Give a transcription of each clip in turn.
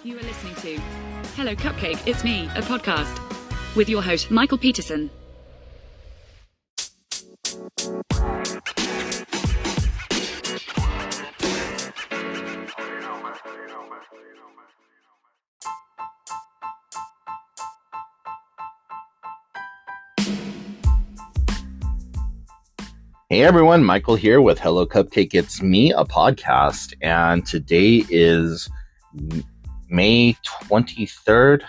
You are listening to Hello Cupcake It's Me, a podcast with your host, Michael Peterson. Hey everyone, Michael here with Hello Cupcake It's Me, a podcast, and today is May 23rd,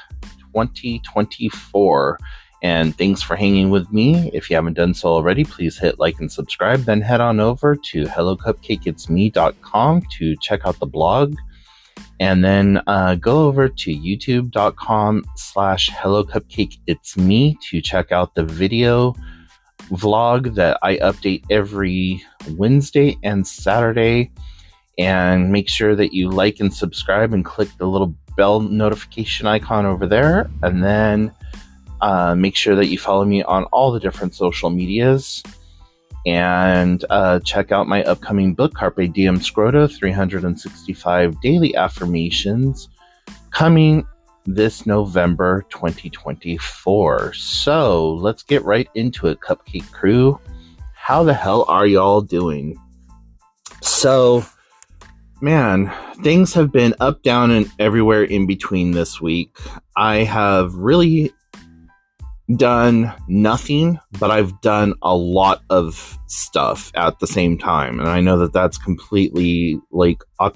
2024, and thanks for hanging with me. If you haven't done so already, please hit like and subscribe, then head on over to hellocupcakeitsme.com to check out the blog, and then go over to youtube.com/hellocupcakeitsme to check out the video vlog that I update every Wednesday and Saturday, and make sure that you like and subscribe and click the little bell notification icon over there, and then make sure that you follow me on all the different social medias, and check out my upcoming book, Carpe Diem Scrota, 365 Daily Affirmations, coming this November 2024. So let's get right into it, Cupcake Crew. How the hell are y'all doing? So, man, things have been up, down, and everywhere in between this week. I have really done nothing, but I've done a lot of stuff at the same time. And I know that that's completely like an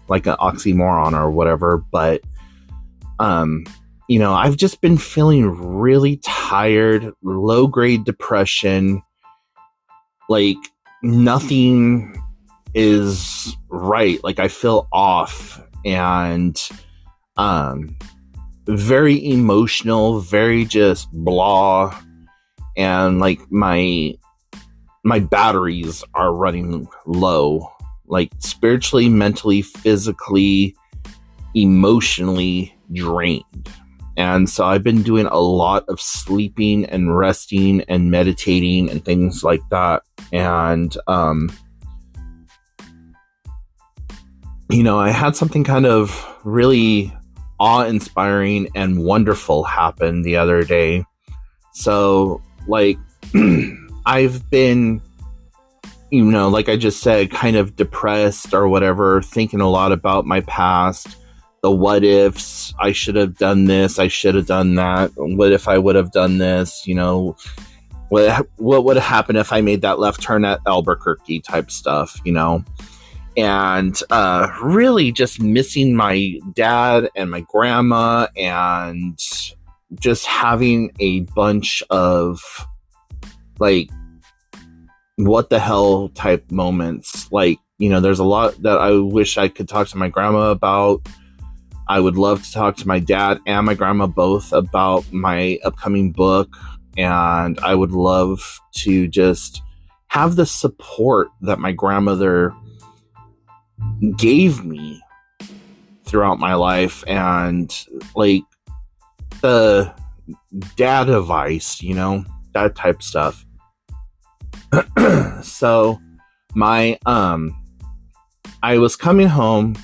oxymoron or whatever, but I've just been feeling really tired, low-grade depression, like nothing is right. Like I feel off, and very emotional, very just blah, and like my batteries are running low, like spiritually, mentally, physically, emotionally drained. And so I've been doing a lot of sleeping and resting and meditating and things like that. And I had something kind of really awe-inspiring and wonderful happen the other day. So like I've been, like I just said, kind of depressed or whatever, thinking a lot about my past, the what ifs. I should have done this, I should have done that. What if I would have done this? What would have happened if I made that left turn at Albuquerque type stuff, and really just missing my dad and my grandma, and just having a bunch of like what the hell type moments. Like, there's a lot that I wish I could talk to my grandma about. I would love to talk to my dad and my grandma both about my upcoming book, and I would love to just have the support that my grandmother gave me throughout my life, and like the dad advice, that type stuff. So I was coming home,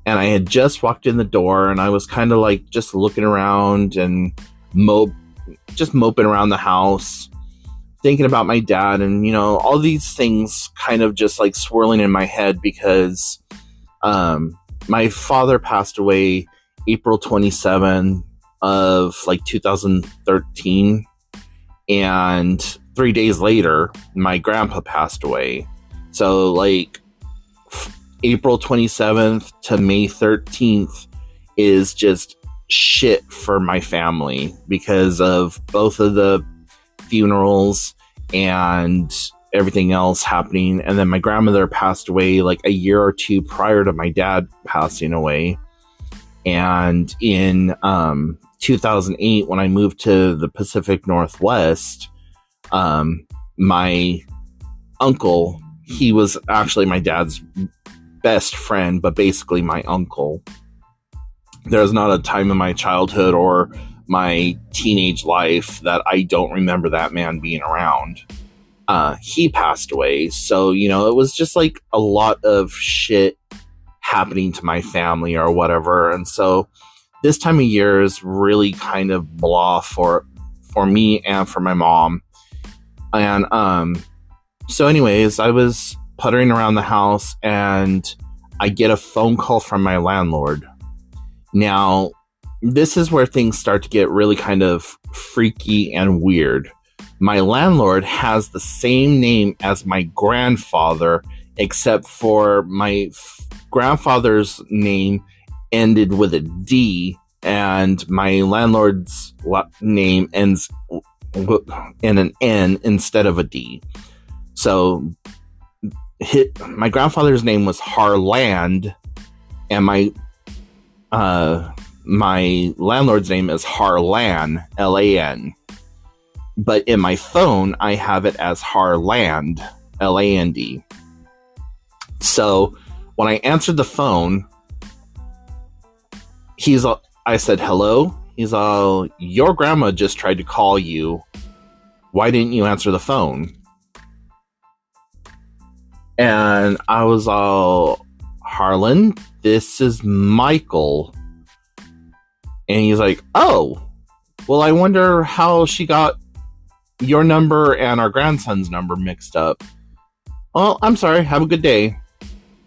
and I had just walked in the door, and I was kind of like just looking around and moping around the house, thinking about my dad, and all these things kind of just like swirling in my head, because my father passed away April 27 of like 2013, and 3 days later my grandpa passed away. So like April 27th to May 13th is just shit for my family because of both of the funerals and everything else happening. And then my grandmother passed away like a year or two prior to my dad passing away. And in 2008, when I moved to the Pacific Northwest, my uncle, he was actually my dad's best friend, but basically my uncle. There's not a time in my childhood or my teenage life that I don't remember that man being around. He passed away. So, it was just like a lot of shit happening to my family or whatever. And so this time of year is really kind of blah for me and for my mom. And so anyways, I was puttering around the house and I get a phone call from my landlord. Now, this is where things start to get really kind of freaky and weird. My landlord has the same name as my grandfather, except for my grandfather's name ended with a D, and my landlord's name ends in an N instead of a D. So my grandfather's name was Harland, and my landlord's name is Harlan, Lan. But in my phone, I have it as Harland, Land. So when I answered the phone, I said, hello? He's all, your grandma just tried to call you. Why didn't you answer the phone? And I was all, Harlan, this is Michael. And he's like, oh, well, I wonder how she got your number and our grandson's number mixed up. Well, I'm sorry. Have a good day.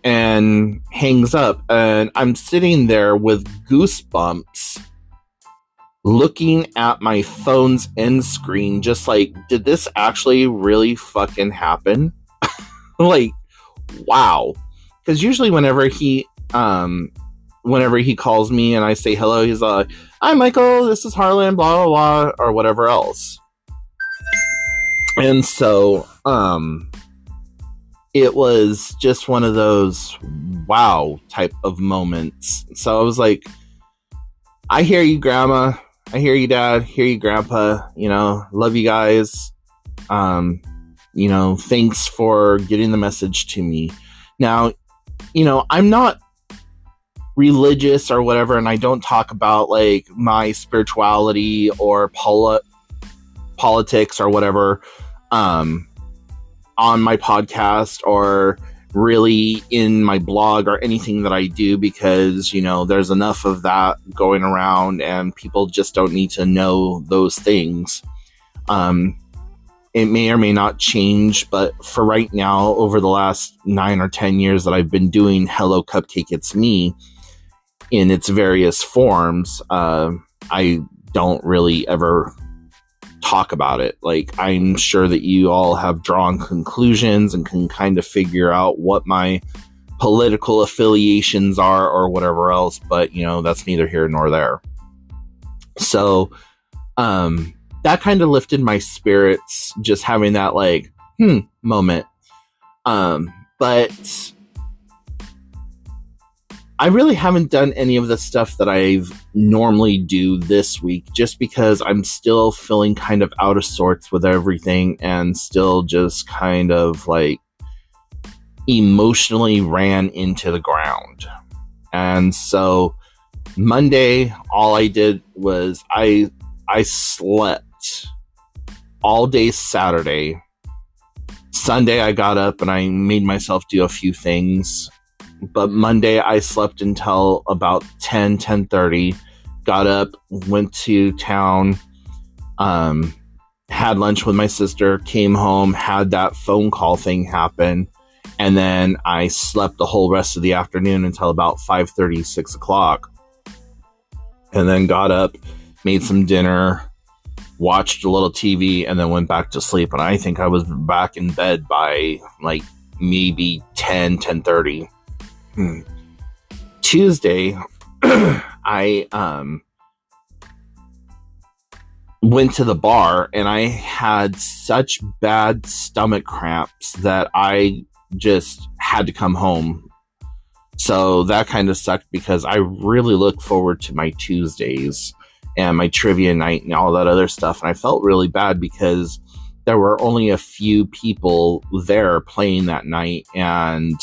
And hangs up. And I'm sitting there with goosebumps looking at my phone's end screen, just like, did this actually really fucking happen? Like, wow. Because usually whenever he calls me and I say hello, he's like, hi, Michael, this is Harlan, blah, blah, blah, or whatever else. And so, it was just one of those wow type of moments. So I was like, I hear you, Grandma. I hear you, Dad. Hear you, Grandpa. Love you guys. Thanks for getting the message to me. Now, I'm not religious or whatever, and I don't talk about like my spirituality or politics or whatever on my podcast or really in my blog or anything that I do, because there's enough of that going around and people just don't need to know those things. It may or may not change, but for right now, over the last 9 or 10 years that I've been doing Hello Cupcake It's Me in its various forms, I don't really ever talk about it. Like, I'm sure that you all have drawn conclusions and can kind of figure out what my political affiliations are or whatever else, but that's neither here nor there. So, that kind of lifted my spirits, just having that like, moment. But I really haven't done any of the stuff that I normally do this week, just because I'm still feeling kind of out of sorts with everything and still just kind of like emotionally ran into the ground. And so Monday, all I did was I slept all day Saturday. Sunday, I got up and I made myself do a few things. But Monday, I slept until about 10:30. Got up, went to town, had lunch with my sister, came home, had that phone call thing happen. And then I slept the whole rest of the afternoon until about 5:30, 6 o'clock. And then got up, made some dinner, watched a little TV, and then went back to sleep. And I think I was back in bed by like maybe 10:30. Tuesday, I went to the bar and I had such bad stomach cramps that I just had to come home. So that kind of sucked, because I really look forward to my Tuesdays and my trivia night and all that other stuff. And I felt really bad because there were only a few people there playing that night. And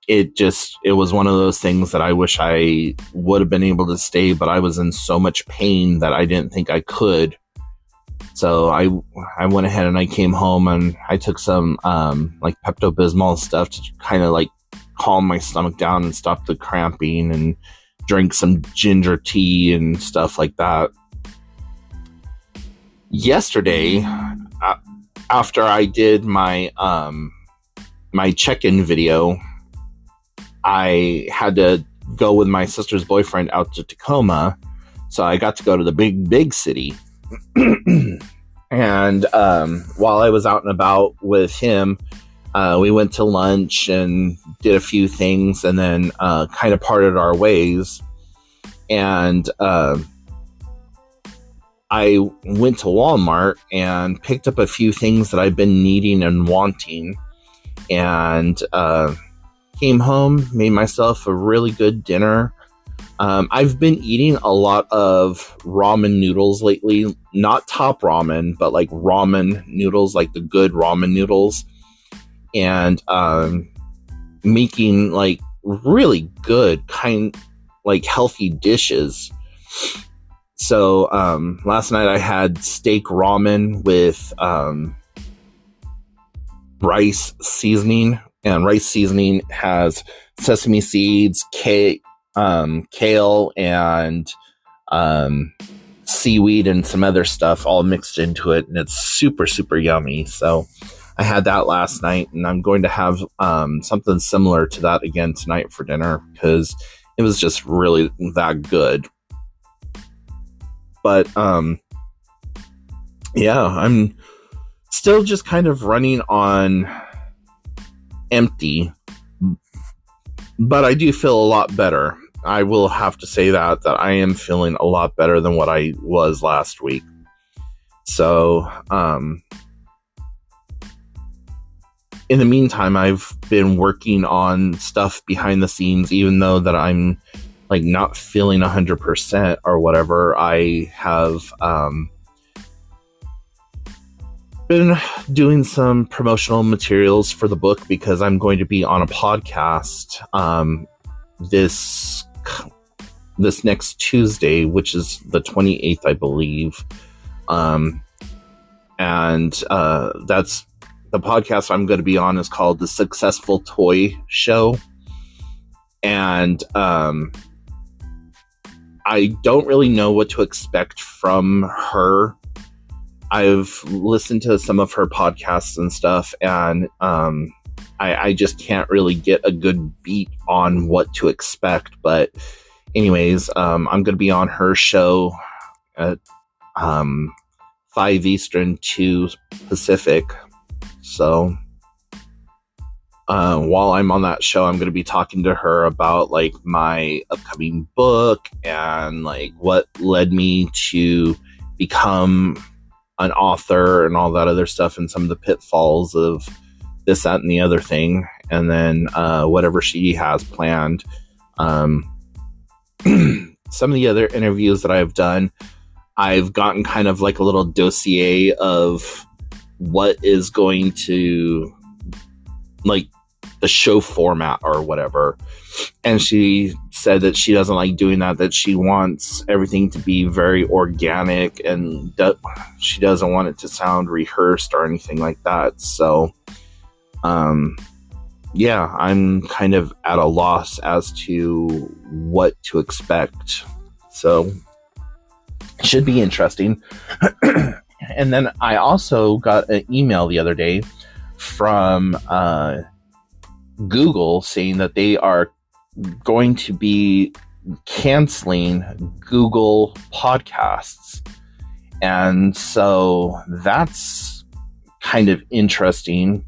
it was one of those things that I wish I would have been able to stay, but I was in so much pain that I didn't think I could. So I went ahead and I came home and I took some like Pepto-Bismol stuff to kind of like calm my stomach down and stop the cramping, and drink some ginger tea and stuff like that. Yesterday, after I did my my check-in video, I had to go with my sister's boyfriend out to Tacoma, so I got to go to the big city. And while I was out and about with him, we went to lunch and did a few things, and then kind of parted our ways. And I went to Walmart and picked up a few things that I've been needing and wanting, and came home, made myself a really good dinner. I've been eating a lot of ramen noodles lately, not top ramen, but like ramen noodles, like the good ramen noodles, and making like really good like healthy dishes. So last night I had steak ramen with rice seasoning, and rice seasoning has sesame seeds, kale, and seaweed and some other stuff all mixed into it, and it's super, super yummy. So I had that last night, and I'm going to have something similar to that again tonight for dinner, because it was just really that good. But yeah, I'm still just kind of running on empty, but I do feel a lot better. I will have to say that I am feeling a lot better than what I was last week. So, in the meantime, I've been working on stuff behind the scenes, even though that I'm like not feeling 100% or whatever. I have been doing some promotional materials for the book, because I'm going to be on a podcast this next Tuesday, which is the 28th, I believe. And that's the podcast I'm going to be on, is called The Successful Toy Show. And I don't really know what to expect from her. I've listened to some of her podcasts and stuff, and I just can't really get a good beat on what to expect. But anyways, I'm going to be on her show at 5 Eastern, 2 Pacific. So while I'm on that show, I'm going to be talking to her about like my upcoming book, and like what led me to become an author and all that other stuff, and some of the pitfalls of this, that, and the other thing. And then whatever she has planned. Some of the other interviews that I've done, I've gotten kind of like a little dossier of what is going to, like, the show format or whatever. And she said that she doesn't like doing that she wants everything to be very organic, and she doesn't want it to sound rehearsed or anything like that. So, yeah, I'm kind of at a loss as to what to expect. So, it should be interesting. And then I also got an email the other day from Google saying that they are going to be canceling Google Podcasts. And so that's kind of interesting.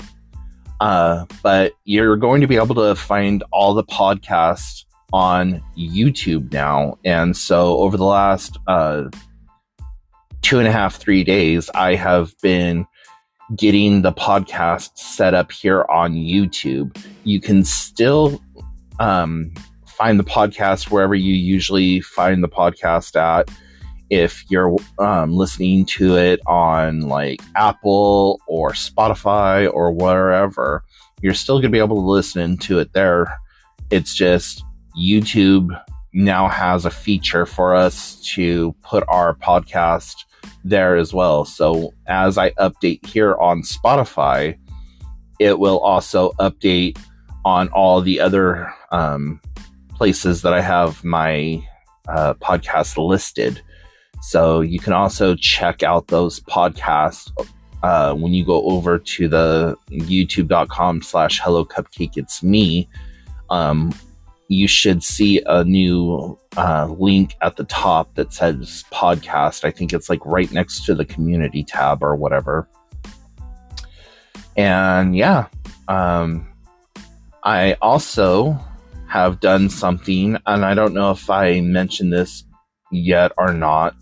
But you're going to be able to find all the podcasts on YouTube now. And so over the last 2.5-3 days, I have been getting the podcast set up here on YouTube. You can still find the podcast wherever you usually find the podcast at. If you're listening to it on like Apple or Spotify or wherever, you're still going to be able to listen to it there. It's just YouTube now has a feature for us to put our podcast there as well. So as I update here on Spotify, it will also update on all the other places that I have my podcast listed. So you can also check out those podcasts when you go over to the youtube.com/Hello Cupcake It's Me. You should see a new link at the top that says podcast. I think it's like right next to the community tab or whatever. And yeah, I also have done something, and I don't know if I mentioned this yet or not,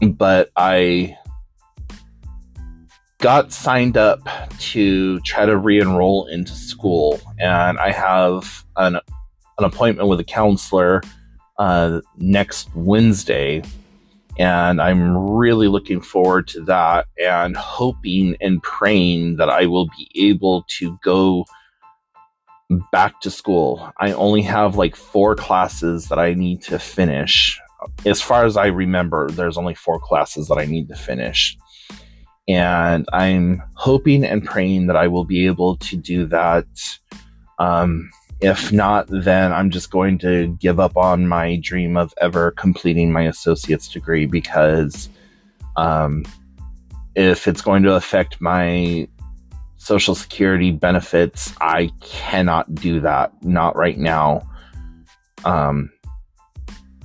but I got signed up to try to re-enroll into school, and I have an appointment with a counselor next Wednesday, and I'm really looking forward to that and hoping and praying that I will be able to go back to school. I only have like 4 classes that I need to finish. As far as I remember, there's only 4 classes that I need to finish. And I'm hoping and praying that I will be able to do that. If not, then I'm just going to give up on my dream of ever completing my associate's degree, because if it's going to affect my Social Security benefits, I cannot do that. Not right now.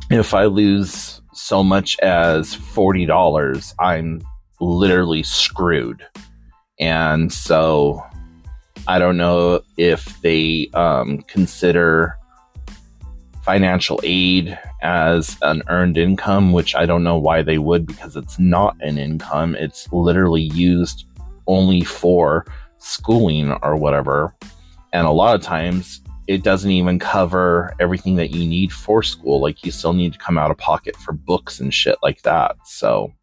If I lose so much as $40, I'm literally screwed. And so I don't know if they consider financial aid as an earned income, which I don't know why they would, because it's not an income. It's literally used only for schooling or whatever. And a lot of times it doesn't even cover everything that you need for school. Like, you still need to come out of pocket for books and shit like that. So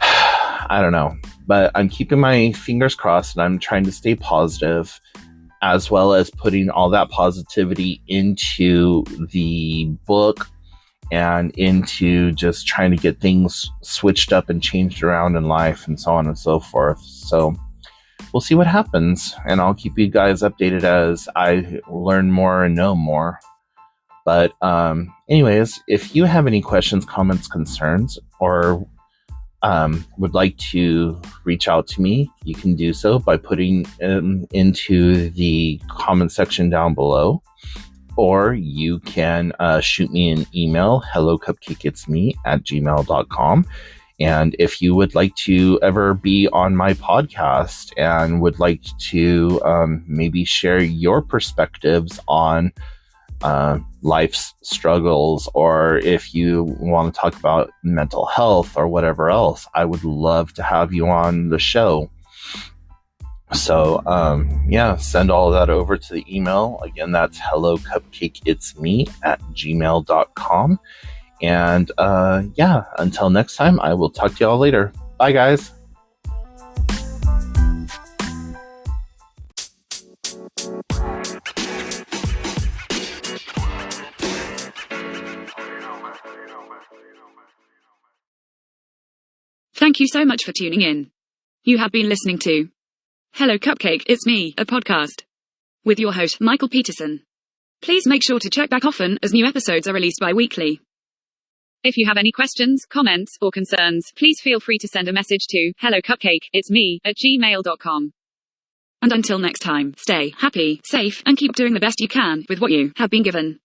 I don't know, but I'm keeping my fingers crossed, and I'm trying to stay positive, as well as putting all that positivity into the book and into just trying to get things switched up and changed around in life and so on and so forth. So we'll see what happens, and I'll keep you guys updated as I learn more and know more. But anyways, if you have any questions, comments, concerns, or would like to reach out to me, you can do so by putting into the comment section down below, or you can shoot me an email, hellocupcakeitsme@gmail.com. And if you would like to ever be on my podcast and would like to maybe share your perspectives on life's struggles, or if you want to talk about mental health or whatever else, I would love to have you on the show. So yeah, send all of that over to the email. Again, that's hellocupcakeitsme@gmail.com. And yeah, until next time, I will talk to y'all later. Bye, guys. Thank you so much for tuning in. You have been listening to Hello Cupcake It's Me, a podcast with your host, Michael Peterson. Please make sure to check back often, as new episodes are released bi-weekly. If you have any questions, comments, or concerns, please feel free to send a message to hellocupcakeitsme@gmail.com. And until next time, stay happy, safe, and keep doing the best you can with what you have been given.